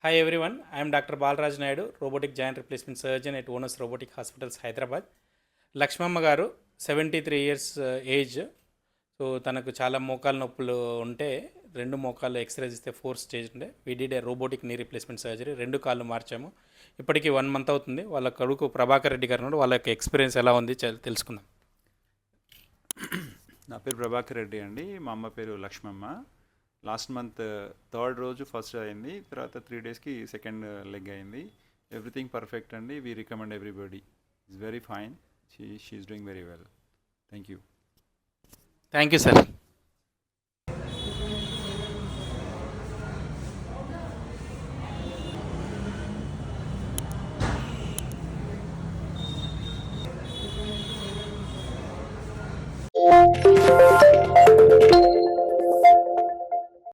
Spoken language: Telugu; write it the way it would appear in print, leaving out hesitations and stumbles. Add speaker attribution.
Speaker 1: Hi everyone, I am Dr. Balraj Naidu, robotic joint replacement surgeon at Onus Robotic Hospitals, Hyderabad. Lakshmamma గారు 73 ఇయర్స్ ఏజ్. సో తనకు చాలా మోకాలు నొప్పులు ఉంటే రెండు మోకాళ్ళు ఎక్స్రేస్ ఇస్తే 4 స్టేజ్ ఉండే వీడిడే రోబోటిక్ నీ రీప్లేస్మెంట్ సర్జరీ, రెండు కాళ్ళు మార్చాము. ఇప్పటికీ 1 మంత్ అవుతుంది. వాళ్ళ కొడుకు ప్రభాకర్ రెడ్డి గారు ఉన్నాడు. వాళ్ళ యొక్క ఎక్స్పీరియన్స్ ఎలా ఉంది తెలుసుకుందాం.
Speaker 2: నా పేరు ప్రభాకర్ రెడ్డి అండి. మా అమ్మ పేరు లక్ష్మమ్మ. లాస్ట్ మంత్ 3rd రోజు ఫస్ట్ అయింది, తర్వాత 3 డేస్కి సెకండ్ లెగ్ అయింది. ఎవ్రీథింగ్ పర్ఫెక్ట్ అండి. We recommend everybody. It's very fine. She is doing very well. Thank you.
Speaker 1: Thank you sir.